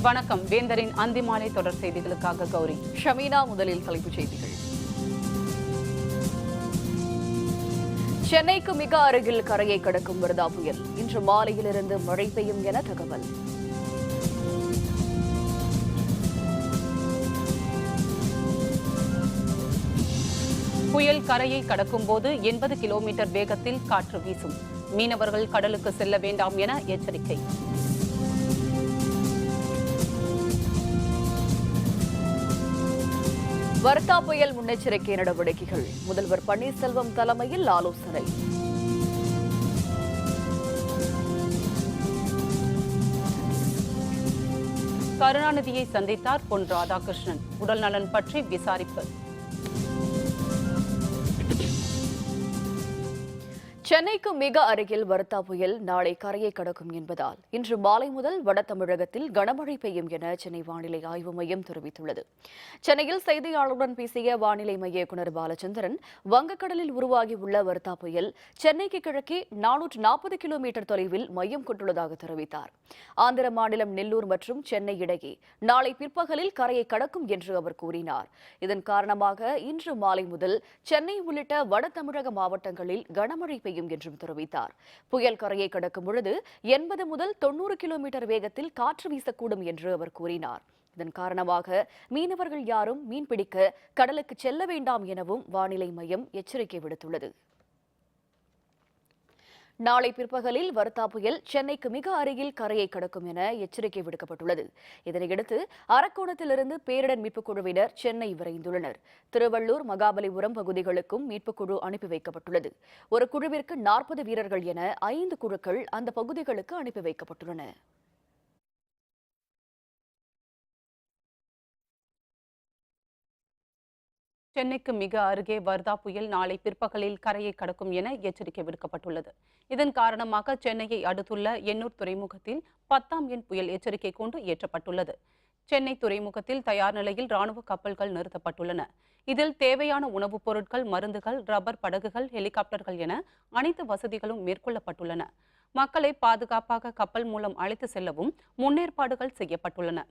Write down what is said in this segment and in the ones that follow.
வணக்கம். வேந்தரின் அந்திமாலை தொடர் செய்திகளுக்காக கௌரி. ஷமீனா. முதலில் தலைப்புச் செய்திகள். சென்னைக்கு மிக அருகில் கரையை கடக்கும் வர்தா புயல் இன்று மாலையிலிருந்து மழை பெய்யும் என தகவல். புயல் கரையை கடக்கும் போது 80 கிலோமீட்டர் வேகத்தில் காற்று வீசும். மீனவர்கள் கடலுக்கு செல்ல வேண்டாம் என எச்சரிக்கை. வர்தா புயல் முன்னெச்சரிக்கை நடவடிக்கைகள் முதல்வர் பன்னீர்செல்வம் தலைமையில் ஆலோசனை. கருணாநிதியை சந்தித்தார் பொன் ராதாகிருஷ்ணன். உடல் நலன் பற்றி விசாரிப்பு. சென்னைக்கு மிக அருகில் வர்தா புயல் நாளை கரையை கடக்கும் என்பதால் இன்று மாலை முதல் வட தமிழகத்தில் கனமழை பெய்யும் என சென்னை வானிலை ஆய்வு மையம் தெரிவித்துள்ளது. சென்னையில் செய்தியாளருடன் பேசிய வானிலை மைய இயக்குநர் பாலச்சந்திரன், வங்கக்கடலில் உருவாகியுள்ள வர்தா புயல் சென்னைக்கு கிழக்கே 440 கிலோமீட்டர் தொலைவில் மையம் கொண்டுள்ளதாக தெரிவித்தார். ஆந்திர மாநிலம் நெல்லூர் மற்றும் சென்னை இடையே நாளை பிற்பகலில் கரையை கடக்கும் என்று அவர் கூறினார். இதன் காரணமாக இன்று மாலை முதல் சென்னை உள்ளிட்ட வட தமிழக மாவட்டங்களில் கனமழை பெய்யும் என்றும் தெரிவித்தார். புயல் கரையை கடக்கும் பொழுது 80 முதல் 90 கிலோமீட்டர் வேகத்தில் காற்று வீசக்கூடும் என்று அவர் கூறினார். இதன் காரணமாக மீனவர்கள் யாரும் மீன்பிடிக்க கடலுக்கு செல்ல வேண்டாம் எனவும் வானிலை மையம் எச்சரிக்கை விடுத்துள்ளது. நாளை பிற்பகலில் வர்தா புயல் சென்னைக்கு மிக அருகில் கரையை கடக்கும் என எச்சரிக்கை விடுக்கப்பட்டுள்ளது. இதனையடுத்து அரக்கோணத்திலிருந்து பேரிடர் மீட்புக் குழுவினர் சென்னை விரைந்துள்ளனர். திருவள்ளூர், மகாபலிபுரம் பகுதிகளுக்கும் மீட்புக் குழு அனுப்பி வைக்கப்பட்டுள்ளது. ஒரு குழுவிற்கு 40 வீரர்கள் என 5 குழுக்கள் அந்த பகுதிகளுக்கு அனுப்பி வைக்கப்பட்டுள்ளன. சென்னைக்கு மிக அருகே வர்தா புயல் நாளை பிற்பகலில் கரையை கடக்கும் என எச்சரிக்கை விடுக்கப்பட்டுள்ளது. இதன் காரணமாக சென்னையை அடுத்துள்ள எண்ணூர் துறைமுகத்தில் 10ஆம் எண் புயல் எச்சரிக்கை கூண்டு ஏற்றப்பட்டுள்ளது. சென்னை துறைமுகத்தில் தயார் நிலையில் ராணுவ கப்பல்கள் நிறுத்தப்பட்டுள்ளன. இதில் தேவையான உணவுப் பொருட்கள், மருந்துகள், ரப்பர் படகுகள், ஹெலிகாப்டர்கள் என அனைத்து வசதிகளும் மேற்கொள்ளப்பட்டுள்ளன. மக்களை பாதுகாப்பாக கப்பல் மூலம் அழைத்து செல்லவும் முன்னேற்பாடுகள் செய்யப்பட்டுள்ளன.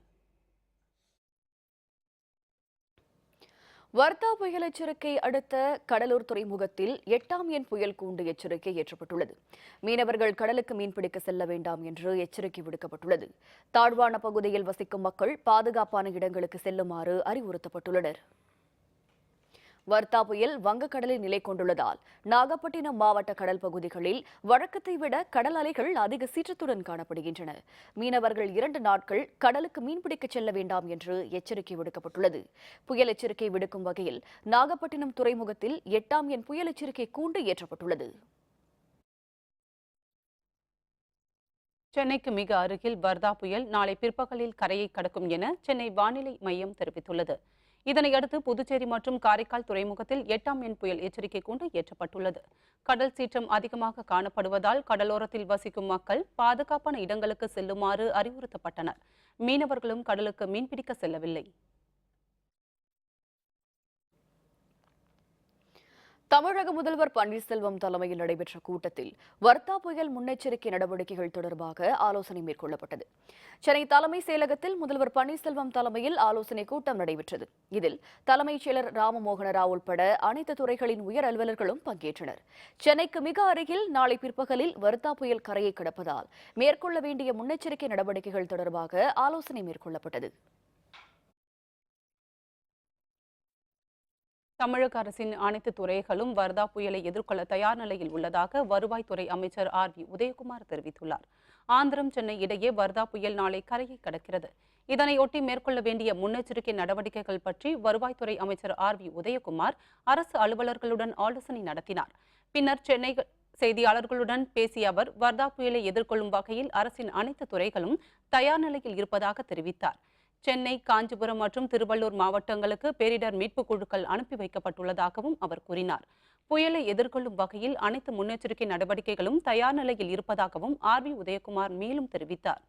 வர்தா புயல் எச்சரிக்கை அடுத்த கடலூர் துறைமுகத்தில் 8ஆம் எண் புயல் கூண்டு எச்சரிக்கை ஏற்றப்பட்டுள்ளது. மீனவர்கள் கடலுக்கு மீன்பிடிக்க செல்ல வேண்டாம் என்று எச்சரிக்கை விடுக்கப்பட்டுள்ளது. தாழ்வான பகுதியில் வசிக்கும் மக்கள் பாதுகாப்பான இடங்களுக்கு செல்லுமாறு அறிவுறுத்தப்பட்டுள்ளனர். வர்தா புயல் வங்கக்கடலில் நிலை கொண்டுள்ளதால் நாகப்பட்டினம் மாவட்ட கடல் பகுதிகளில் வழக்கத்தை விட கடல் அலைகள் அதிக சீற்றத்துடன் காணப்படுகின்றன. மீனவர்கள் 2 நாட்கள் கடலுக்கு மீன்பிடிக்க செல்ல வேண்டாம் என்று எச்சரிக்கை விடுக்கப்பட்டுள்ளது. புயல் எச்சரிக்கை விடுக்கும் வகையில் நாகப்பட்டினம் துறைமுகத்தில் 8ஆம் எண் புயல் எச்சரிக்கை கூண்டு ஏற்றப்பட்டுள்ளது. சென்னைக்கு மிக அருகில் வர்தா புயல் நாளை பிற்பகலில் கரையை கடக்கும் என சென்னை வானிலை மையம் தெரிவித்துள்ளது. இதனையடுத்து புதுச்சேரி மற்றும் காரைக்கால் துறைமுகத்தில் 8ஆம் எண் புயல் எச்சரிக்கை கூண்டு ஏற்றப்பட்டுள்ளது. கடல் சீற்றம் அதிகமாக காணப்படுவதால் கடலோரத்தில் வசிக்கும் மக்கள் பாதுகாப்பான இடங்களுக்கு செல்லுமாறு அறிவுறுத்தப்பட்டனர். மீனவர்களும் கடலுக்கு மீன்பிடிக்க செல்லவில்லை. தமிழக முதல்வர் பன்னீர்செல்வம் தலைமையில் நடைபெற்ற கூட்டத்தில் வர்தா புயல் முன்னெச்சரிக்கை நடவடிக்கைகள் தொடர்பாக ஆலோசனை மேற்கொள்ளப்பட்டது. சென்னை தலைமைச் செயலகத்தில் முதல்வர் பன்னீர்செல்வம் தலைமையில் ஆலோசனை கூட்டம் நடைபெற்றது. இதில் தலைமைச் செயலர் ராமமோகன ராவ் உட்பட அனைத்து துறைகளின் உயர் அலுவலர்களும் பங்கேற்றனர். சென்னைக்கு மிக அருகில் நாளை பிற்பகலில் வர்தா புயல் கரையை கடப்பதால் மேற்கொள்ள வேண்டிய முன்னெச்சரிக்கை நடவடிக்கைகள் தொடர்பாக ஆலோசனை மேற்கொள்ளப்பட்டது. தமிழக அரசின் அனைத்து துறைகளும் வர்தா புயலை எதிர்கொள்ள தயார் நிலையில் உள்ளதாக வருவாய்த்துறை அமைச்சர் RV உதயகுமார் தெரிவித்துள்ளார். ஆந்திரம், சென்னை இடையே வர்தா புயல் நாளை கரையை கடக்கிறது. இதனையொட்டி மேற்கொள்ள வேண்டிய முன்னெச்சரிக்கை நடவடிக்கைகள் பற்றி வருவாய்த்துறை அமைச்சர் RV உதயகுமார் அரசு அலுவலர்களுடன் ஆலோசனை நடத்தினார். பின்னர் சென்னை செய்தியாளர்களுடன் பேசிய அவர் வர்தா புயலை எதிர்கொள்ளும் வகையில் அரசின் அனைத்து துறைகளும் தயார் நிலையில் இருப்பதாக தெரிவித்தார். சென்னை, காஞ்சிபுரம் மற்றும் திருவள்ளூர் மாவட்டங்களுக்கு பேரிடர் மீட்புக் குழுக்கள் அனுப்பி வைக்கப்பட்டுள்ளதாகவும் அவர் கூறினார். புயலை எதிர்கொள்ளும் வகையில் அனைத்து முன்னெச்சரிக்கை நடவடிக்கைகளும் தயார் நிலையில் இருப்பதாகவும் RV உதயகுமார் மேலும் தெரிவித்தார்.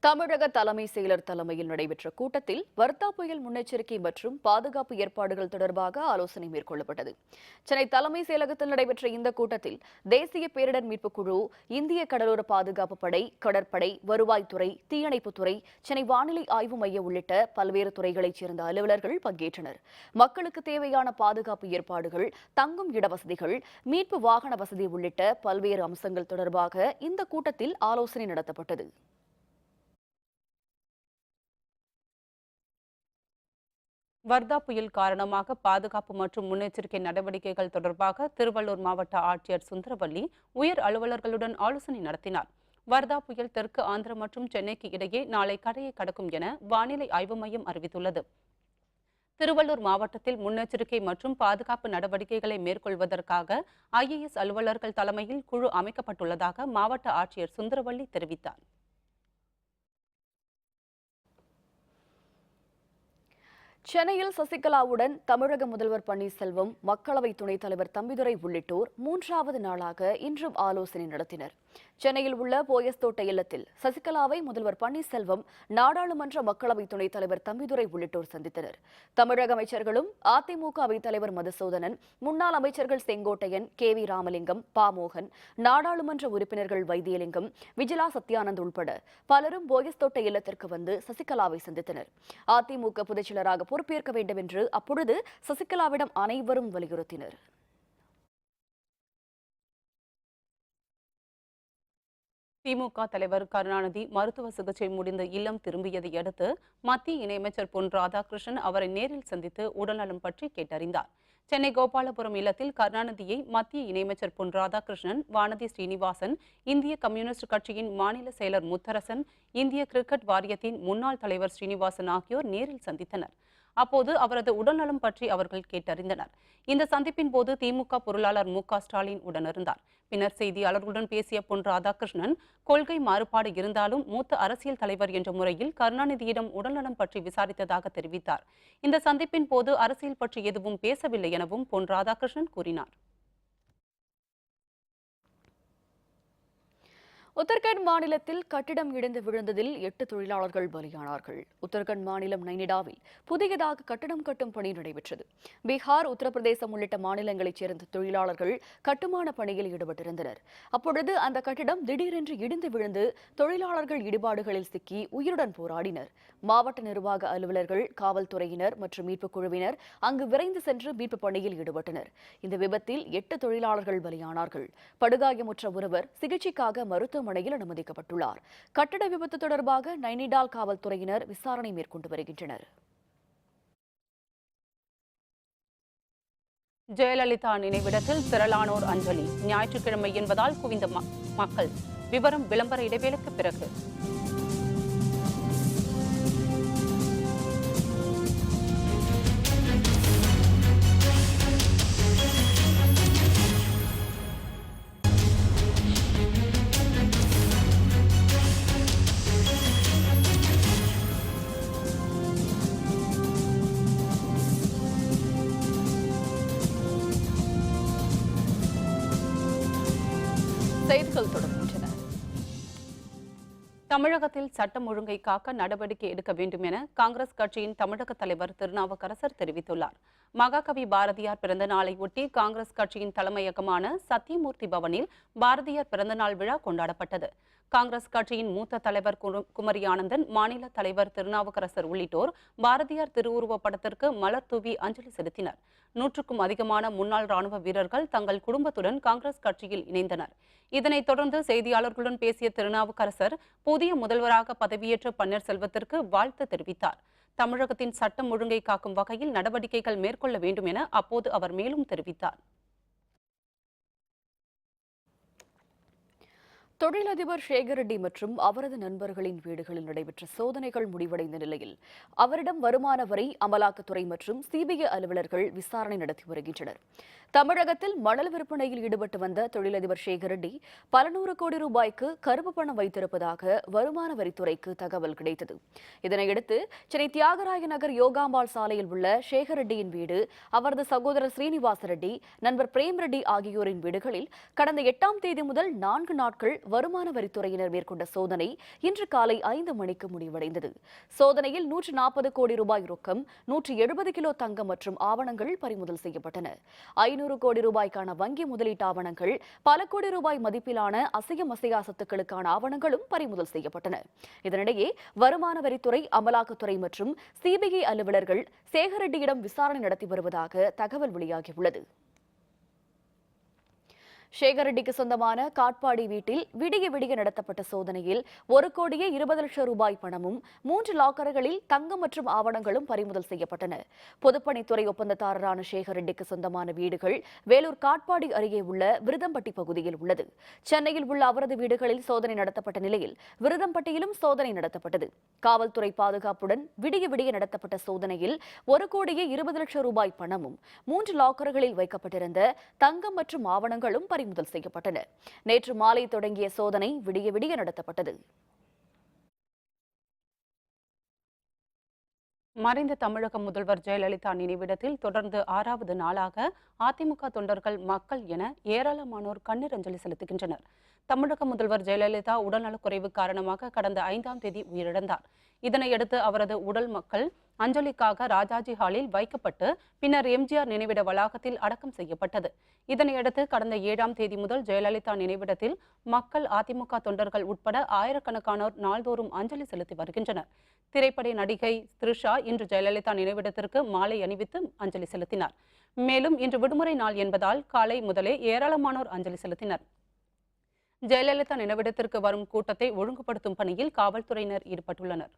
தமிழக தலைமை செயலர் தலைமையில் நடைபெற்ற கூட்டத்தில் வர்தா புயல் முன்னெச்சரிக்கை மற்றும் பாதுகாப்பு ஏற்பாடுகள் தொடர்பாக ஆலோசனை மேற்கொள்ளப்பட்டது. சென்னை தலைமை செயலகத்தில் நடைபெற்ற இந்த கூட்டத்தில் தேசிய பேரிடர் மீட்புக் குழு, இந்திய கடலோர பாதுகாப்பு படை, கடற்படை, வருவாய்த்துறை, தீயணைப்புத்துறை, சென்னை வானிலை ஆய்வு மையம் உள்ளிட்ட பல்வேறு துறைகளைச் சேர்ந்த அலுவலர்கள் பங்கேற்றனர். மக்களுக்கு தேவையான பாதுகாப்பு ஏற்பாடுகள், தங்கும் இடவசதிகள், மீட்பு வாகன வசதி உள்ளிட்ட பல்வேறு அம்சங்கள் தொடர்பாக இந்த கூட்டத்தில் ஆலோசனை நடத்தப்பட்டது. வர்தா புயல் காரணமாக பாதுகாப்பு மற்றும் முன்னெச்சரிக்கை நடவடிக்கைகள் தொடர்பாக திருவள்ளூர் மாவட்ட ஆட்சியர் சுந்தரவல்லி உயர் அலுவலர்களுடன் ஆலோசனை நடத்தினார். வர்தா புயல் தெற்கு ஆந்திரா மற்றும் சென்னைக்கு இடையே நாளை கரையை கடக்கும் என வானிலை ஆய்வு மையம் அறிவித்துள்ளது. திருவள்ளூர் மாவட்டத்தில் முன்னெச்சரிக்கை மற்றும் பாதுகாப்பு நடவடிக்கைகளை மேற்கொள்வதற்காக IAS அலுவலர்கள் தலைமையில் குழு அமைக்கப்பட்டுள்ளதாக மாவட்ட ஆட்சியர் சுந்தரவல்லி தெரிவித்தார். சென்னையில் சசிகலாவுடன் தமிழக முதல்வர் பன்னீர்செல்வம், மக்களவை துணைத் தலைவர் தம்பிதுரை உள்ளிட்டோர் 3வது நாளாக இன்றும் ஆலோசனை நடத்தினர். சென்னையில் உள்ள போயஸ் தோட்ட இல்லத்தில் சசிகலாவை முதல்வர் பன்னீர்செல்வம், நாடாளுமன்ற மக்களவை துணைத் தலைவர் தம்பிதுரை உள்ளிட்டோர் சந்தித்தனர். தமிழக அமைச்சர்களும் அதிமுக அவைத் தலைவர் மதுசூதனன், முன்னாள் அமைச்சர்கள் செங்கோட்டையன், KV ராமலிங்கம், பாமோகன், நாடாளுமன்ற உறுப்பினர்கள் வைத்தியலிங்கம், விஜிலா சத்யானந்த் உள்பட பலரும் போயஸ் தோட்ட இல்லத்திற்கு வந்து சசிகலாவை சந்தித்தனர். அதிமுக பொதுச்செயலராக பொறுப்பேற்க வேண்டும் என்று அப்பொழுது சசிகலாவிடம் அனைவரும் வலியுறுத்தினர். திமுக தலைவர் கருணாநிதி மருத்துவ சிகிச்சை முடிந்து இல்லம் திரும்பியதை அடுத்து மத்திய இணையமைச்சர் பொன் ராதாகிருஷ்ணன் அவரை நேரில் சந்தித்து உடல்நலம் பற்றி கேட்டறிந்தார். சென்னை கோபாலபுரம் இல்லத்தில் கருணாநிதியை மத்திய இணையமைச்சர் பொன் ராதாகிருஷ்ணன், வானதி ஸ்ரீனிவாசன், இந்திய கம்யூனிஸ்ட் கட்சியின் மாநில செயலர் முத்தரசன், இந்திய கிரிக்கெட் வாரியத்தின் முன்னாள் தலைவர் ஸ்ரீனிவாசன் ஆகியோர் நேரில் சந்தித்தனர். அப்போது அவரது உடல்நலம் பற்றி அவர்கள் கேட்டறிந்தனர். இந்த சந்திப்பின் போது திமுக பொருளாளர் MK ஸ்டாலின் உடனிருந்தார். பின்னர் செய்தியாளர்களுடன் பேசிய பொன் ராதாகிருஷ்ணன், கொள்கை மாறுபாடு இருந்தாலும் மூத்த அரசியல் தலைவர் என்ற முறையில் கருணாநிதியிடம் உடல்நலம் பற்றி விசாரித்ததாக தெரிவித்தார். இந்த சந்திப்பின் போது அரசியல் பற்றி எதுவும் பேசவில்லை எனவும் பொன் ராதாகிருஷ்ணன் கூறினார். உத்தரகண்ட் மாநிலத்தில் கட்டிடம் இடிந்து விழுந்ததில் 8 தொழிலாளர்கள் பலியானார்கள். உத்தரகண்ட் மாநிலம் நைனிடாவில் புதியதாக கட்டடம் கட்டும் பணி நடைபெற்றது. பீகார், உத்தரப்பிரதேசம் உள்ளிட்ட மாநிலங்களைச் சேர்ந்த தொழிலாளர்கள் கட்டுமான பணியில் ஈடுபட்டிருந்தனர். அப்பொழுது அந்த கட்டிடம் திடீரென்று இடிந்து விழுந்து தொழிலாளர்கள் இடிபாடுகளில் சிக்கி உயிருடன் போராடினர். மாவட்ட நிர்வாக அலுவலர்கள், காவல்துறையினர் மற்றும் மீட்புக் குழுவினர் அங்கு விரைந்து சென்று மீட்பு பணியில் ஈடுபட்டனர். இந்த விபத்தில் 8 தொழிலாளர்கள் பலியானார்கள். படுகாயமுற்ற ஒருவர் சிகிச்சைக்காக மருத்துவமனையில் அனுமதிக்கப்பட்டுள்ளார். கட்டட விபத்து தொடர்பாக நைனிடால் காவல்துறையினர் விசாரணை மேற்கொண்டு வருகின்றனர். ஜெயலலிதா நினைவிடத்தில் திரளானோர் அஞ்சலி. ஞாயிற்றுக்கிழமை என்பதால் குவிந்த மக்கள். விவரம் விளம்பர இடைவேளைக்கு பிறகு. செய்திகள் தொடர்கின்றன. தமிழகத்தில் சட்டம் ஒழுங்கை காக்க நடவடிக்கை எடுக்க வேண்டும் என காங்கிரஸ் கட்சியின் தமிழக தலைவர் திருநாவுக்கரசர் தெரிவித்துள்ளார். மகாகவி பாரதியார் பிறந்த நாளை ஒட்டி காங்கிரஸ் கட்சியின் தலைமையகமான சத்தியமூர்த்தி பவனில் பாரதியார் பிறந்தநாள் விழா கொண்டாடப்பட்டது. காங்கிரஸ் கட்சியின் மூத்த தலைவர் குமரி ஆனந்தன், மாநில தலைவர் திருநாவுக்கரசர் உள்ளிட்டோர் பாரதியார் திருவுருவப் படத்திற்கு மலர் தூவி அஞ்சலி செலுத்தினர். 100க்கும் அதிகமான முன்னாள் ராணுவ வீரர்கள் தங்கள் குடும்பத்துடன் காங்கிரஸ் கட்சியில் இணைந்தனர். இதனைத் தொடர்ந்து செய்தியாளர்களுடன் பேசிய திருநாவுக்கரசர் புதிய முதல்வராக பதவியேற்ற பன்னீர்செல்வத்திற்கு வாழ்த்து தெரிவித்தார். தமிழகத்தின் சட்டம் ஒழுங்கை காக்கும் வகையில் நடவடிக்கைகள் மேற்கொள்ள வேண்டும் என அப்போது அவர் மேலும் தெரிவித்தார். தொழிலதிபர் சேகர் ரெட்டி மற்றும் அவரது நண்பர்களின் வீடுகளில் நடைபெற்ற சோதனைகள் முடிவடைந்த நிலையில் அவரிடம் வருமான வரி, அமலாக்கத்துறை மற்றும் CBI அலுவலர்கள் விசாரணை நடத்தி வருகின்றனர். தமிழகத்தில் மணல் விற்பனையில் ஈடுபட்டு வந்த தொழிலதிபர் சேகர் ரெட்டி பல 100 கோடி ரூபாய்க்கு கருப்பு பணம் வைத்திருப்பதாக வருமான வரித்துறைக்கு தகவல் கிடைத்தது. இதனையடுத்து சென்னை தியாகராய நகர் யோகாம்பாள் சாலையில் உள்ள சேகர் ரெட்டியின் வீடு, அவரது சகோதரர் ஸ்ரீனிவாச ரெட்டி, நண்பர் பிரேம் ரெட்டி ஆகியோரின் வீடுகளில் கடந்த 8ஆம் தேதி முதல் 4 நாட்கள் வருமான வரித்துறையினர் மேற்கொண்ட சோதனை இன்று காலை 5 மணிக்கு முடிவடைந்தது. சோதனையில் 140 கோடி ரூபாய் ரொக்கம், 170 கிலோ தங்கம் மற்றும் ஆவணங்கள் பறிமுதல் செய்யப்பட்டன. 500 கோடி ரூபாய்க்கான வங்கி முதலீட்டு ஆவணங்கள், பல கோடி ரூபாய் மதிப்பிலான அசையும் அசையா சொத்துக்களுக்கான ஆவணங்களும் பறிமுதல் செய்யப்பட்டன. இதனிடையே வருமான வரித்துறை, அமலாக்கத்துறை மற்றும் சிபிஐ அலுவலர்கள் சேகர் ரெட்டியிடம் விசாரணை நடத்தி வருவதாக தகவல் வெளியாகியுள்ளது. சேகர் ரெட்டிக்கு சொந்தமான காட்பாடி வீட்டில் விடிய விடிய நடத்தப்பட்ட சோதனையில் 1,20 லட்சம் ரூபாய் பணமும் 3 லாக்கர்களில் தங்கம் மற்றும் ஆவணங்களும் பறிமுதல் செய்யப்பட்டன. பொதுப்பணித்துறை ஒப்பந்ததாரரான சேகர் ரெட்டிக்கு சொந்தமான வீடுகள் வேலூர் காட்பாடி அருகே உள்ள விருதம்பட்டி பகுதியில் உள்ளது. சென்னையில் உள்ள அவரது வீடுகளில் சோதனை நடத்தப்பட்ட நிலையில் விருதம்பட்டியிலும் சோதனை நடத்தப்பட்டது. காவல்துறை பாதுகாப்புடன் விடிய விடிய நடத்தப்பட்ட சோதனையில் 1,20 லட்சம் ரூபாய் பணமும் 3 லாக்கர்களில் வைக்கப்பட்டிருந்த தங்கம் மற்றும் ஆவணங்களும் பறிமுதல் செய்யப்பட்டன. நேற்று மாலை தொடங்கிய சோதனை விடிய விடிய நடத்தப்பட்டது. மறைந்த தமிழக முதல்வர் ஜெயலலிதா நினைவிடத்தில் தொடர்ந்து 6வது நாளாக அதிமுக தொண்டர்கள், மக்கள் என ஏராளமானோர் கண்ணீர் அஞ்சலி செலுத்துகின்றனர். தமிழக முதல்வர் ஜெயலலிதா உடல்நலக்குறைவு காரணமாக கடந்த 5ஆம் தேதி உயிரிழந்தார். இதனையடுத்து அவரது உடல் மக்கள் அஞ்சலிக்காக ராஜாஜி ஹாலில் வைக்கப்பட்டு பின்னர் எம்ஜிஆர் நினைவிட வளாகத்தில் அடக்கம் செய்யப்பட்டது. இதனையடுத்து கடந்த 7ஆம் தேதி முதல் ஜெயலலிதா நினைவிடத்தில் மக்கள், அதிமுக தொண்டர்கள் உட்பட ஆயிரக்கணக்கானோர் நாள்தோறும் அஞ்சலி செலுத்தி வருகின்றனர். திரைப்பட நடிகை த்ரிஷா இன்று ஜெயலலிதா நினைவிடத்திற்கு மாலை அணிவித்து அஞ்சலி செலுத்தினார். மேலும் இன்று விடுமுறை நாள் என்பதால் காலை முதலே ஏராளமானோர் அஞ்சலி செலுத்தினர். ஜெயலலிதா நினைவிடத்திற்கு வரும் கூட்டத்தை ஒழுங்குபடுத்தும் பணியில் காவல்துறையினர் ஈடுபட்டுள்ளனர்.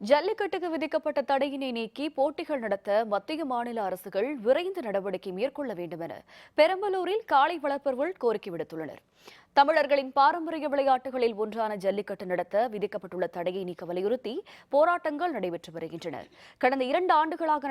ஜல்லிக்கட்டுக்கு விதிக்கப்பட்ட தடையினை நீக்கி போட்டிகள் நடத்த மத்திய மாநில அரசுகள் விரைந்து நடவடிக்கை மேற்கொள்ள வேண்டும் என பெரம்பலூரில் காளை வளர்ப்பவர்கள் கோரிக்கை விடுத்துள்ளனர். தமிழர்களின் பாரம்பரிய விளையாட்டுகளில் ஒன்றான ஜல்லிக்கட்டு நடத்த விதிக்கப்பட்டுள்ள தடையை நீக்க வலியுறுத்தி போராட்டங்கள் நடைபெற்று வருகின்றன. கடந்த 2 ஆண்டுகளாக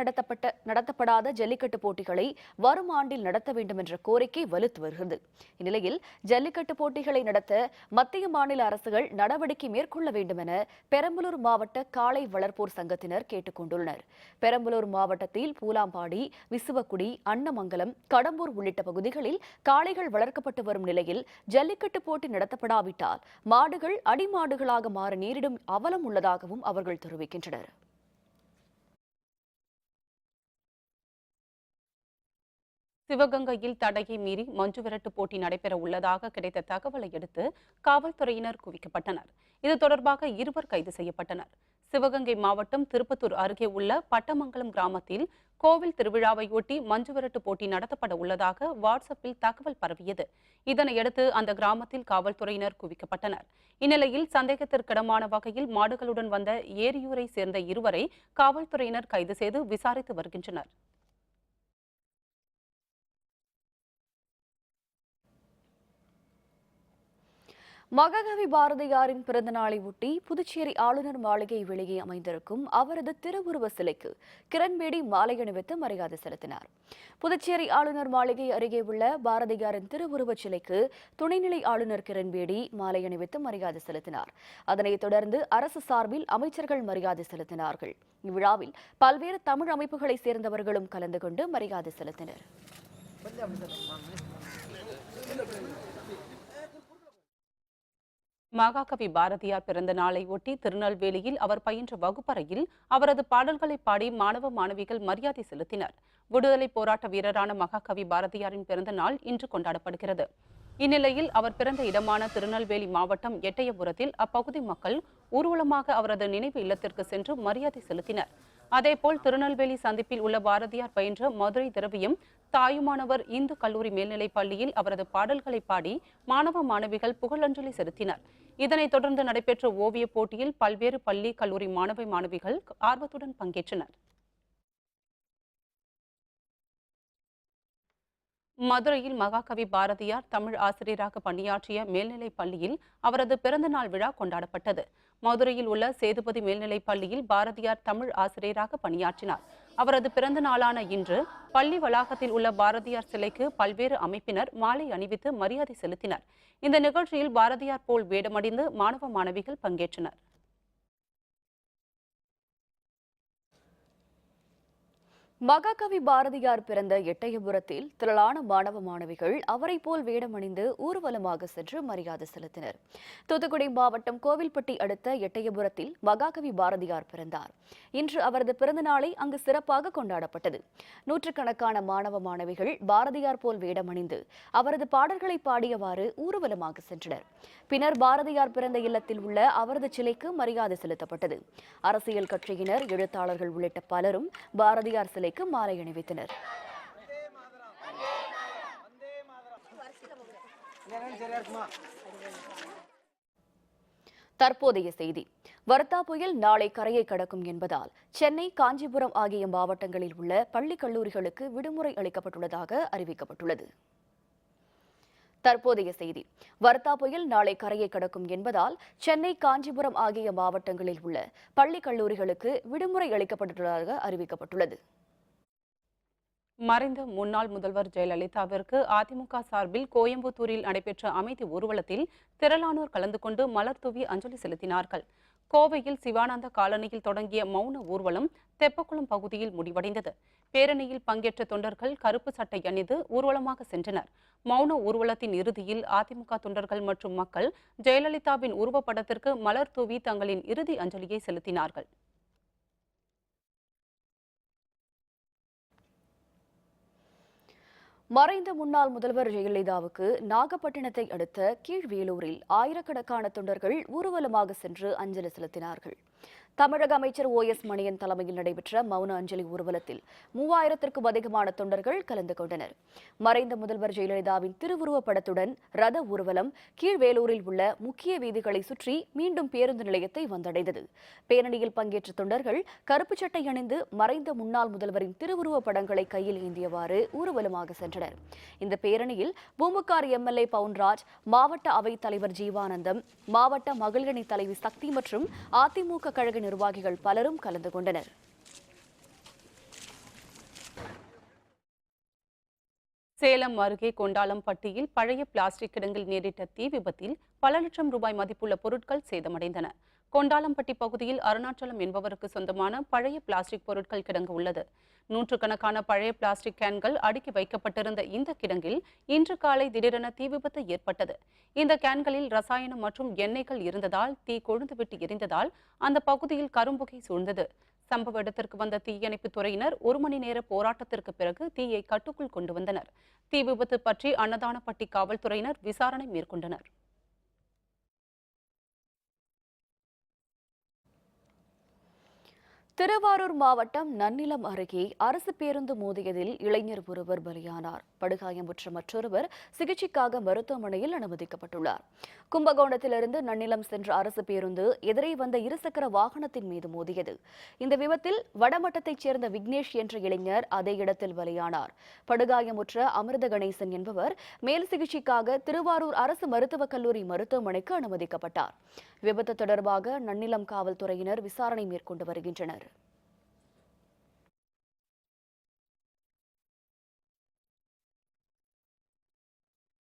நடத்தப்படாத ஜல்லிக்கட்டு போட்டிகளை வரும் ஆண்டில் நடத்த வேண்டும் என்ற கோரிக்கை வலுத்து வருகிறது. இந்நிலையில் ஜல்லிக்கட்டு போட்டிகளை நடத்த மத்திய மாநில அரசுகள் நடவடிக்கை மேற்கொள்ள வேண்டும் என பெரம்பலூர் மாவட்ட காளை வளர்ப்போர் சங்கத்தினர் கேட்டுக் கொண்டுள்ளனர். பெரம்பலூர் மாவட்டத்தில் பூலாம்பாடி, விசுவக்குடி, அன்னமங்கலம், கடம்பூர் உள்ளிட்ட பகுதிகளில் காளைகள் வளர்க்கப்பட்டு வரும் நிலையில் ஜல்லிக்கட்டு போட்டி நடத்தப்படாவிட்டால் மாடுகள் அடிமாடுகளாக மாற நேரிடும் அவலம் உள்ளதாகவும் அவர்கள் தெரிவிக்கின்றனர். சிவகங்கையில் தடையை மீறி மஞ்சுவிரட்டு போட்டி நடைபெற உள்ளதாக கிடைத்த தகவலை அடுத்து காவல்துறையினர் குவிக்கப்பட்டனர். இது தொடர்பாக 2 கைது செய்யப்பட்டனர். சிவகங்கை மாவட்டம் திருப்பத்தூர் அருகே உள்ள பட்டமங்கலம் கிராமத்தில் கோவில் திருவிழாவையொட்டி மஞ்சுவிரட்டு போட்டி நடத்தப்பட உள்ளதாக வாட்ஸ்அப்பில் தகவல் பரவியது. இதனையடுத்து அந்த கிராமத்தில் காவல்துறையினர் குவிக்கப்பட்டனர். இந்நிலையில் சந்தேகத்திற்கிடமான வகையில் மாடுகளுடன் வந்த ஏரியூரை சேர்ந்த 2வரை காவல்துறையினர் கைது செய்து விசாரித்து வருகின்றனர். மகாகவி பாரதியாரின் பிறந்த நாளை ஒட்டி புதுச்சேரி ஆளுநர் மாளிகை வெளியே அமைந்திருக்கும் அவரது திருவுருவ சிலைக்கு கிரண்பேடி மாலை அணிவித்து மரியாதை செலுத்தினார். புதுச்சேரி ஆளுநர் மாளிகை அருகே உள்ள பாரதியாரின் திருவுருவச் சிலைக்கு துணைநிலை ஆளுநர் கிரண்பேடி மாலை அணிவித்து மரியாதை செலுத்தினார். அதனைத் தொடர்ந்து அரசு சார்பில் அமைச்சர்கள் மரியாதை செலுத்தினார்கள். இவ்விழாவில் பல்வேறு தமிழ் அமைப்புகளைச் சேர்ந்தவர்களும் கலந்து கொண்டு மரியாதை செலுத்தினர். மகாகவி பாரதியார் பிறந்த நாளை ஒட்டி திருநெல்வேலியில் அவர் பயின்ற வகுப்பறையில் அவரது பாடல்களை பாடி மாணவ மாணவிகள் மரியாதை செலுத்தினர். விடுதலை போராட்ட வீரரான மகாகவி பாரதியாரின் பிறந்த நாள் இன்று கொண்டாடப்படுகிறது. இந்நிலையில் அவர் பிறந்த இடமான திருநெல்வேலி மாவட்டம் எட்டயபுரத்தில் அப்பகுதி மக்கள் ஊர்வலமாக அவரது நினைவு இல்லத்திற்கு சென்று மரியாதை செலுத்தினர். அதேபோல் திருநெல்வேலி சந்திப்பில் உள்ள பாரதியார் பயின்ற மதுரை திரவியம் தாயுமானவர் இந்து கல்லூரி மேல்நிலைப் பள்ளியில் அவரது பாடல்களை பாடி மாணவ மாணவிகள் புகழஞ்சலி செலுத்தினர். இதனைத் தொடர்ந்து நடைபெற்ற ஓவியப் போட்டியில் பல்வேறு பள்ளி, கல்லூரி மாணவ மாணவிகள் ஆர்வத்துடன் பங்கேற்றனர். மதுரையில் மகாகவி பாரதியார் தமிழ் ஆசிரியராக பணியாற்றிய மேல்நிலைப் பள்ளியில் அவரது பிறந்தநாள் விழா கொண்டாடப்பட்டது. மதுரையில் உள்ள சேதுபதி மேல்நிலைப் பள்ளியில் பாரதியார் தமிழ் ஆசிரியராக பணியாற்றினார். அவரது பிறந்த நாளான இன்று பள்ளி வளாகத்தில் உள்ள பாரதியார் சிலைக்கு பல்வேறு அமைப்பினர் மாலை அணிவித்து மரியாதை செலுத்தினர். இந்த நிகழ்ச்சியில் பாரதியார் போல் வேடமணிந்து மாணவ மாணவிகள் பங்கேற்றனர். மகாகவி பாரதியார் பிறந்த எட்டயபுரத்தில் திரளான மாணவ மாணவிகள் அவரை போல் வேடமணிந்து ஊர்வலமாக சென்று மரியாதை செலுத்தினர். தூத்துக்குடி மாவட்டம் கோவில்பட்டி அடுத்த எட்டயபுரத்தில் மகாகவி பாரதியார் பிறந்தார். இன்று அவரது பிறந்த நாளை அங்கு சிறப்பாக கொண்டாடப்பட்டது. நூற்றுக்கணக்கான மாணவ மாணவிகள் பாரதியார் போல் வேடமணிந்து அவரது பாடல்களை பாடியவாறு ஊர்வலமாக சென்றனர். பின்னர் பாரதியார் பிறந்த இல்லத்தில் உள்ள அவரது சிலைக்கு மரியாதை செலுத்தப்பட்டது. அரசியல் கட்சியினர், எழுத்தாளர்கள் உள்ளிட்ட பலரும் பாரதியார் சிலைக்கு மாலை அணிவித்தனர். தற்போதைய செய்தி. வர்தா புயல் நாளை கரையை கடக்கும் என்பதால் சென்னை, காஞ்சிபுரம் ஆகிய மாவட்டங்களில் உள்ள பள்ளி கல்லூரிகளுக்கு விடுமுறை அளிக்கப்பட்டுள்ளதாக அறிவிக்கப்பட்டுள்ளது. தற்போதைய செய்தி. வர்தா புயல் நாளை கரையை கடக்கும் என்பதால் சென்னை, காஞ்சிபுரம் ஆகிய மாவட்டங்களில் உள்ள பள்ளி கல்லூரிகளுக்கு விடுமுறை அளிக்கப்பட்டுள்ளதாக அறிவிக்கப்பட்டுள்ளது. மறைந்த முன்னாள் முதல்வர் ஜெயலலிதாவிற்கு அதிமுக சார்பில் கோயம்புத்தூரில் நடைபெற்ற அமைதி ஊர்வலத்தில் திரளானோர் கலந்து கொண்டு மலர் தூவி அஞ்சலி செலுத்தினார்கள். கோவையில் சிவானந்த காலனியில் தொடங்கிய மௌன ஊர்வலம் தெப்பக்குளம் பகுதியில் முடிவடைந்தது. பேரணியில் பங்கேற்ற தொண்டர்கள் கருப்பு சட்டை அணிந்து ஊர்வலமாக சென்றனர். மௌன ஊர்வலத்தின் இறுதியில் அதிமுக தொண்டர்கள் மற்றும் மக்கள் ஜெயலலிதாவின் உருவப்படத்திற்கு மலர் தூவி தங்களின் இறுதி அஞ்சலியை செலுத்தினார்கள். மறைந்த முன்னாள் முதல்வர் ஜெயலலிதாவுக்கு நாகப்பட்டினத்தை அடுத்த கீழ்வேலூரில் ஆயிரக்கணக்கான தொண்டர்கள் ஊர்வலமாக சென்று அஞ்சலி செலுத்தினார்கள். தமிழக அமைச்சர் OS மணியன் தலைமையில் நடைபெற்ற மௌன அஞ்சலி ஊர்வலத்தில் 3000க்கும் அதிகமான தொண்டர்கள் கலந்து கொண்டனர். மறைந்த முதல்வர் ஜெயலலிதாவின் திருவுருவப் படத்துடன் ரத ஊர்வலம் கீழ்வேலூரில் உள்ள முக்கிய வீதிகளை சுற்றி மீண்டும் பேருந்து நிலையத்தை வந்தடைந்தது. பேரணியில் பங்கேற்ற தொண்டர்கள் கருப்பு சட்டை அணிந்து மறைந்த முன்னாள் முதல்வரின் திருவுருவப் படங்களை கையில் ஏந்தியவாறு ஊர்வலமாக சென்றனர். இந்த பேரணியில் பூமுகார் MLA பவுன்ராஜ், மாவட்ட அவைத் தலைவர் ஜீவானந்தம், மாவட்ட மகளிரணி தலைவி சக்தி மற்றும் அதிமுக கழக நிர்வாகிகள் பலரும் கலந்து கொண்டனர். சேலம் அருகே கொண்டாலம்பட்டியில் பழைய பிளாஸ்டிக் கிடங்கில் நேரிட்ட தீ விபத்தில் பல லட்சம் ரூபாய் மதிப்புள்ள பொருட்கள் சேதமடைந்தன. கொண்டாலம்பட்டி பகுதியில் அருணாச்சலம் என்பவருக்கு சொந்தமான பழைய பிளாஸ்டிக் பொருட்கள் கிடங்கு உள்ளது. நூற்றுக்கணக்கான பழைய பிளாஸ்டிக் கேன்கள் அடுக்கி வைக்கப்பட்டிருந்த இந்த கிடங்கில் இன்று காலை திடீரென தீ விபத்து ஏற்பட்டது. இந்த கேன்களில் ரசாயனம் மற்றும் எண்ணெய்கள் இருந்ததால் தீ கொழுந்துவிட்டு எரிந்ததால் அந்த பகுதியில் கரும்புகை சூழ்ந்தது. சம்பவ இடத்திற்கு வந்த தீயணைப்பு துறையினர் 1 மணி நேர போராட்டத்திற்கு பிறகு தீயை கட்டுக்குள் கொண்டு வந்தனர். தீ விபத்து பற்றி அன்னதானப்பட்டி காவல்துறையினர் விசாரணை மேற்கொண்டனர். திருவாரூர் மாவட்டம் நன்னிலம் அருகே அரசு பேருந்து மோதியதில் இளைஞர் ஒருவர் பலியானார். படுகாயமுற்ற மற்றொருவர் சிகிச்சைக்காக மருத்துவமனையில் அனுமதிக்கப்பட்டுள்ளார். கும்பகோணத்திலிருந்து நன்னிலம் சென்ற அரசு பேருந்து எதிரே வந்த இருசக்கர வாகனத்தின் மீது மோதியது. இந்த விபத்தில் வடமட்டத்தைச் சேர்ந்த விக்னேஷ் என்ற இளைஞர் அதே இடத்தில் பலியானார். படுகாயமுற்ற அமிர்த கணேசன் என்பவர் மேல் சிகிச்சைக்காக திருவாரூர் அரசு மருத்துவக் கல்லூரி மருத்துவமனைக்கு அனுமதிக்கப்பட்டார். விபத்து தொடர்பாக நன்னிலம் காவல்துறையினர் விசாரணை மேற்கொண்டு வருகின்றனர்.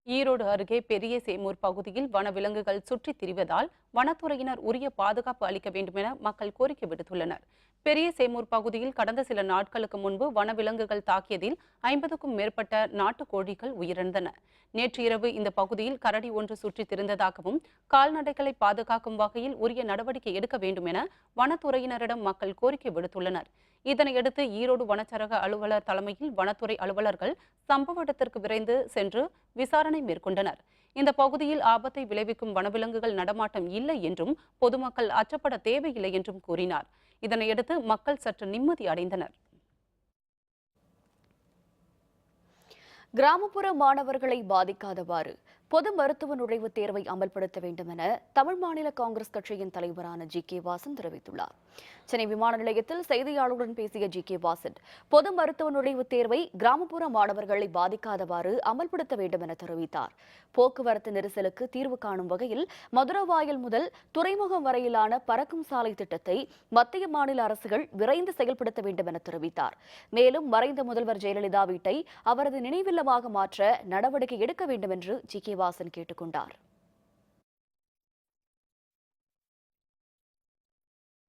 ஈரோடு அருகே பெரிய சேமூர் பகுதியில் வனவிலங்குகள் சுற்றித் திரிவதால் வனத்துறையினர் உரிய பாதுகாப்பு அளிக்க வேண்டும் என மக்கள் கோரிக்கை விடுத்துள்ளனர். பெரிய சேமூர் பகுதியில் கடந்த சில நாட்களுக்கு முன்பு வனவிலங்குகள் தாக்கியதில் 50க்கும் மேற்பட்ட நாட்டுக்கோழிகள் உயிரிழந்தன. நேற்று இரவு இந்த பகுதியில் கரடி ஒன்று சுற்றித் திரிந்ததாகவும் கால்நடைகளை பாதுகாக்கும் வகையில் உரிய நடவடிக்கை எடுக்க வேண்டும் என வனத்துறையினரிடம் மக்கள் கோரிக்கை விடுத்துள்ளனர். இதனையடுத்து ஈரோடு வனச்சரக அலுவலர் தலைமையில் வனத்துறை அலுவலர்கள் சம்பவ இடத்திற்கு விரைந்து சென்று விசாரணை மேற்கொண்டனர். இந்த பகுதியில் ஆபத்தை விளைவிக்கும் வனவிலங்குகள் நடமாட்டம் இல்லை என்றும் பொதுமக்கள் அச்சப்பட தேவையில்லை என்றும் கூறினார். இதனையடுத்து மக்கள் சற்று நிம்மதி அடைந்தனர். கிராமப்புற மாணவர்களை பாதிக்காதவாறு பொது மருத்துவ நுழைவுத் தேர்வை அமல்படுத்த வேண்டும் என தமிழ் மாநில காங்கிரஸ் கட்சியின் தலைவரான GK வாசன் தெரிவித்துள்ளார். சென்னை விமான நிலையத்தில் செய்தியாளர்களுடன் பேசிய GK வாசன், பொது மருத்துவ நுழைவுத் தேர்வை கிராமப்புற மாணவர்களை பாதிக்காதவாறு அமல்படுத்த வேண்டும் என தெரிவித்தார். போக்குவரத்து நெரிசலுக்கு தீர்வு காணும் வகையில் மதுரவாயல் முதல் துறைமுகம் வரையிலான பறக்கும் சாலை திட்டத்தை மத்திய மாநில அரசுகள் விரைந்து செயல்படுத்த வேண்டும் என தெரிவித்தார். மேலும் மறைந்த முதல்வர் ஜெயலலிதா வீட்டை அவரது நினைவில்லமாக மாற்ற நடவடிக்கை எடுக்க வேண்டும் என்று GK வாசன் கேட்டுக்கொண்டார்.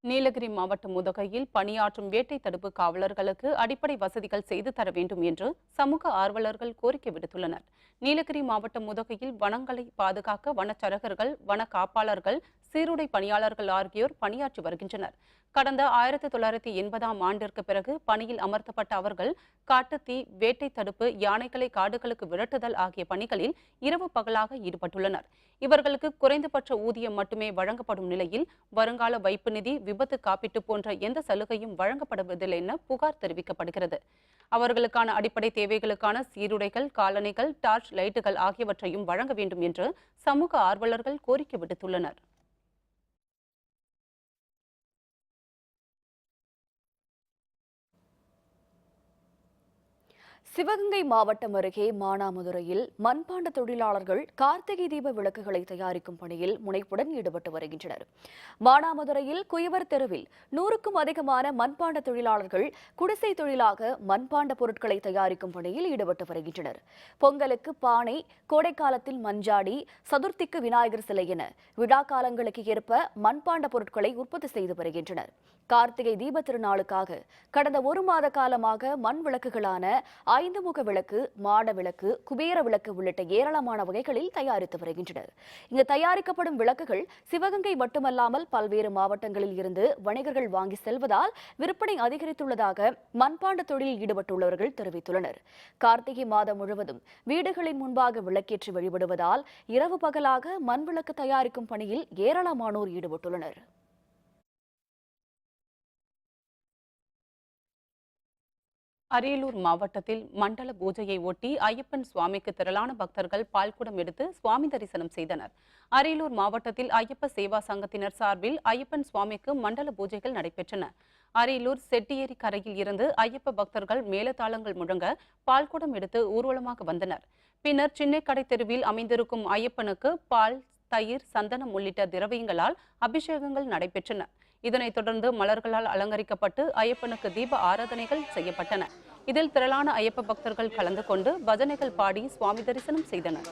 நீலகிரி மாவட்டம் உதகையில் பணியாற்றும் வேட்டை தடுப்பு காவலர்களுக்கு அடிப்படை வசதிகள் செய்து தர வேண்டும் என்று சமூக ஆர்வலர்கள் கோரிக்கை விடுத்துள்ளனர். நீலகிரி மாவட்டம் உதகையில் வனங்களை பாதுகாக்க வனச்சரகர்கள், வன காப்பாளர்கள், சீருடை பணியாளர்கள் ஆகியோர் பணியாற்றி வருகின்றனர். கடந்த 1980ஆம் ஆண்டிற்கு பிறகு பணியில் அமர்த்தப்பட்ட அவர்கள் காட்டுத்தீ, வேட்டை தடுப்பு, யானைகளை காடுகளுக்கு விரட்டுதல் ஆகிய பணிகளில் இரவு பகலாக ஈடுபட்டுள்ளனர். இவர்களுக்கு குறைந்தபட்ச ஊதியம் மட்டுமே வழங்கப்படும் நிலையில் வருங்கால வைப்பு நிதி, விபத்து காப்பீட்டு போன்ற எந்த சலுகையும் வழங்கப்படுவதில்லை என புகார் தெரிவிக்கப்படுகிறது. அவர்களுக்கான அடிப்படை தேவைகளுக்கான சீருடைகள், காலணிகள், டார்ச் லைட்டுகள் ஆகியவற்றையும் வழங்க வேண்டும் என்று சமூக ஆர்வலர்கள் கோரிக்கை விடுத்துள்ளனர். சிவகங்கை மாவட்டம் அருகே மானாமதுரையில் மண்பாண்ட தொழிலாளர்கள் கார்த்திகை தீப விளக்குகளை தயாரிக்கும் பணியில் முனைப்புடன் ஈடுபட்டு வருகின்றனர். மானாமதுரையில் குயவர் தெருவில் 100க்கும் அதிகமான மண்பாண்ட தொழிலாளர்கள் குடிசை தொழிலாக மண்பாண்ட பொருட்களை தயாரிக்கும் பணியில் ஈடுபட்டு வருகின்றனர். பொங்கலுக்கு பானை, கோடைக்காலத்தில் மஞ்சாடி, சதுர்த்திக்கு விநாயகர் சிலை என விழா காலங்களுக்கு ஏற்ப மண்பாண்ட பொருட்களை உற்பத்தி செய்து வருகின்றனர். கார்த்திகை தீப திருநாளுக்காக கடந்த 1 மாத காலமாக மண் விளக்குகளான 5 முக விளக்கு, மாட விளக்கு, குபேர விளக்கு உள்ளிட்ட ஏராளமான வகைகளில் தயாரித்து வருகின்றனர். இங்கு தயாரிக்கப்படும் விளக்குகள் சிவகங்கை மட்டுமல்லாமல் பல்வேறு மாவட்டங்களில் இருந்து வணிகர்கள் வாங்கி செல்வதால் விற்பனை அதிகரித்துள்ளதாக மண்பாண்ட தொழிலில் ஈடுபட்டுள்ளவர்கள் தெரிவித்துள்ளனர். கார்த்திகை மாதம் முழுவதும் வீடுகளின் முன்பாக விளக்கேற்றி வழிபடுவதால் இரவு பகலாக மண் விளக்கு தயாரிக்கும் பணியில் ஏராளமானோர் ஈடுபட்டுள்ளனர். அரியலூர் மாவட்டத்தில் மண்டல பூஜையை ஒட்டி ஐயப்பன் சுவாமிக்கு திரளான பக்தர்கள் பால்குடம் எடுத்து சுவாமி தரிசனம் செய்தனர். அரியலூர் மாவட்டத்தில் ஐயப்ப சேவா சங்கத்தினர் சார்பில் ஐயப்பன் சுவாமிக்கு மண்டல பூஜைகள் நடைபெற்றன. அரியலூர் செட்டியேரி கரையில் இருந்து ஐயப்ப பக்தர்கள் மேலதாளங்கள் முழங்க பால்குடம் எடுத்து ஊர்வலமாக வந்தனர். பின்னர் சின்னைக்கடை தெருவில் அமைந்திருக்கும் ஐயப்பனுக்கு பால், தயிர், சந்தனம் உள்ளிட்ட திரவியங்களால் அபிஷேகங்கள் நடைபெற்றன. இதனைத் தொடர்ந்து மலர்களால் அலங்கரிக்கப்பட்டு ஐயப்பனுக்கு தீப ஆராதனைகள் செய்யப்பட்டன. இதில் திரளான ஐயப்ப பக்தர்கள் கலந்து கொண்டு பஜனைகள் பாடி சுவாமி தரிசனம் செய்தனர்.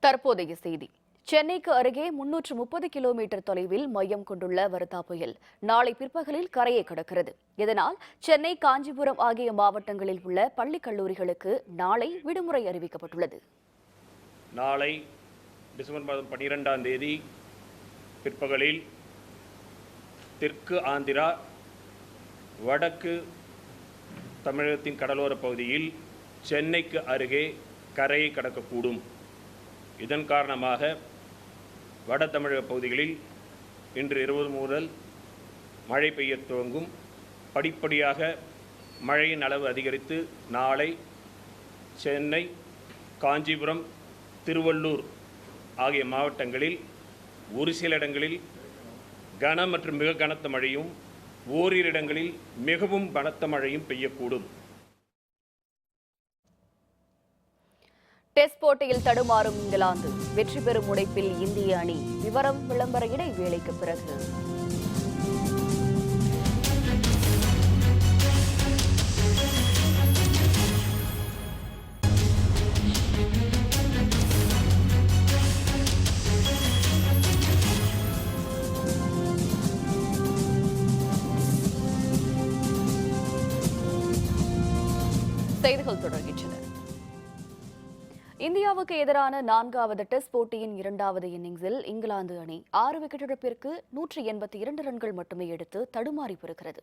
தற்போதைய செய்தி. சென்னைக்கு அருகே 330 கிலோமீட்டர் தொலைவில் மையம் கொண்டுள்ள வர்தா புயல் நாளை பிற்பகலில் கரையை கடக்கிறது. இதனால் சென்னை, காஞ்சிபுரம் ஆகிய மாவட்டங்களில் உள்ள பள்ளி கல்லூரிகளுக்கு நாளை விடுமுறை அறிவிக்கப்பட்டுள்ளது. நாளை டிசம்பர் மாதம் 12ஆம் தேதி பிற்பகலில் தெற்கு ஆந்திரா, வடக்கு தமிழகத்தின் கடலோர பகுதியில் சென்னைக்கு அருகே கரையை கடக்கக்கூடும். இதன் காரணமாக வட தமிழக பகுதிகளில் இன்று இரவு முதல் மழை பெய்ய துவங்கும். படிப்படியாக மழையின் அளவு அதிகரித்து நாளை சென்னை, காஞ்சிபுரம், திருவள்ளூர் ஆகிய மாவட்டங்களில் ஒரு சில இடங்களில் கன மற்றும் மிக கனத்த மழையும், ஓரிரு இடங்களில் மிகவும் கனத்த மழையும் பெய்யக்கூடும். டெஸ்ட் போட்டியில் தடுமாறும் இங்கிலாந்து, வெற்றி பெறும் முனைப்பில் இந்திய அணி. விவரம் விளம்பர இடைவேளைக்கு பிறகு. செய்திகள் தொடர்கின்றன. இந்தியாவுக்கு எதிரான 4வது டெஸ்ட் போட்டியின் 2வது இன்னிங்ஸில் இங்கிலாந்து அணி 6 விக்கெட் இழப்பிற்கு 182 ரன்கள் மட்டுமே எடுத்து தடுமாறி வருகிறது.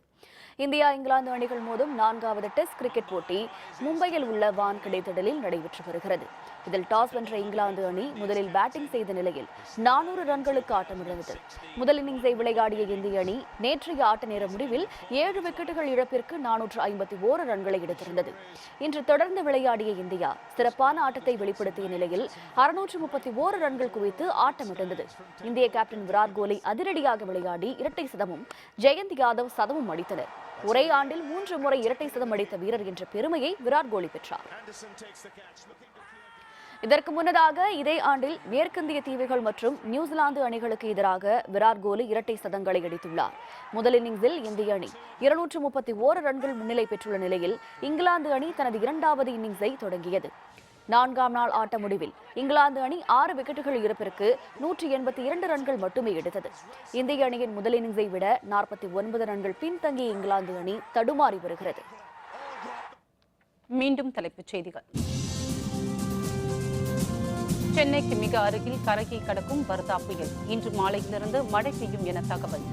இந்தியா இங்கிலாந்து அணிகள் மோதும் 4வது டெஸ்ட் கிரிக்கெட் போட்டி மும்பையில் உள்ள வான்கடே திடலில் நடைபெற்று வருகிறது. இதில் டாஸ் வென்ற இங்கிலாந்து அணி முதலில் பேட்டிங் செய்த நிலையில் 400 ரன்களுக்கு ஆட்டமிழந்தது. முதல் இன்னிங்ஸை விளையாடிய இந்திய அணி நேற்றைய ஆட்ட நேர முடிவில் 7 விக்கெட்டுகள் இழப்பிற்கு 451 ரன்களை எடுத்திருந்தது. இன்று தொடர்ந்து விளையாடிய இந்தியா சிறப்பான ஆட்டத்தை வெளிப்படுத்திய நிலையில் 631 ரன்கள் குவித்து ஆட்டமிழந்தது. இந்திய கேப்டன் விராட் கோலி அதிரடியாக விளையாடி இரட்டை சதமும், ஜெயந்த் யாதவ் சதமும் அடித்தனர். ஒரே ஆண்டில் 3 முறை இரட்டை சதம் அடித்த வீரர் என்ற பெருமையை விராட் கோலி பெற்றார். இதற்கு முன்னதாக இதே ஆண்டில் மேற்கிந்திய தீவுகள் மற்றும் நியூசிலாந்து அணிகளுக்கு எதிராக விராட் கோலி இரட்டை சதங்களை அடித்துள்ளார். முதல் இன்னிங்ஸில் இந்திய அணி 231 ரன்கள் முன்னிலை பெற்றுள்ள நிலையில் இங்கிலாந்து அணி தனது 2வது இன்னிங்ஸை தொடங்கியது. 4ஆம் நாள் ஆட்ட முடிவில் இங்கிலாந்து அணி 6 விக்கெட்டுகள் இழப்பிற்கு 182 ரன்கள் மட்டுமே எடுத்தது. இந்திய அணியின் முதல் இன்னிங்ஸை விட 49 ரன்கள் பின்தங்கிய இங்கிலாந்து அணி தடுமாறி வருகிறது. மீண்டும் தலைப்புச் செய்திகள். சென்னைக்கு மிக அருகில் கரையை கடக்கும் வர்தா புயல். இன்று மாலையிலிருந்து மழை பெய்யும் என தகவல்.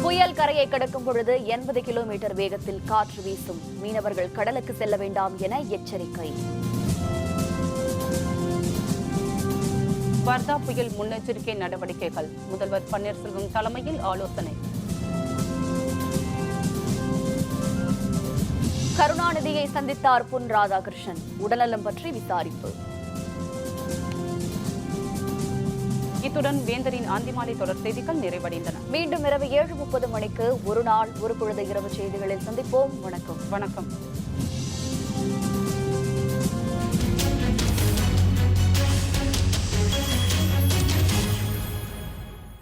புயல் கரையை கடக்கும் பொழுது 80 கிலோமீட்டர் வேகத்தில் காற்று வீசும். மீனவர்கள் கடலுக்கு செல்ல வேண்டாம் என எச்சரிக்கை. வர்தா புயல் முன்னெச்சரிக்கை நடவடிக்கைகள். முதல்வர் பன்னீர்செல்வம் தலைமையில் ஆலோசனை. கருணாநிதியை சந்தித்தார் பொன் ராதாகிருஷ்ணன். உடல்நலம் பற்றி விசாரிப்பு. இத்துடன் வேந்தரின் அந்திமாலை தொடர் செய்திகள் நிறைவடைந்தன. மீண்டும் இரவு 7:30 மணிக்கு ஒரு நாள் ஒரு பொழுது இரவு செய்திகளில் சந்திப்போம். வணக்கம். வணக்கம்.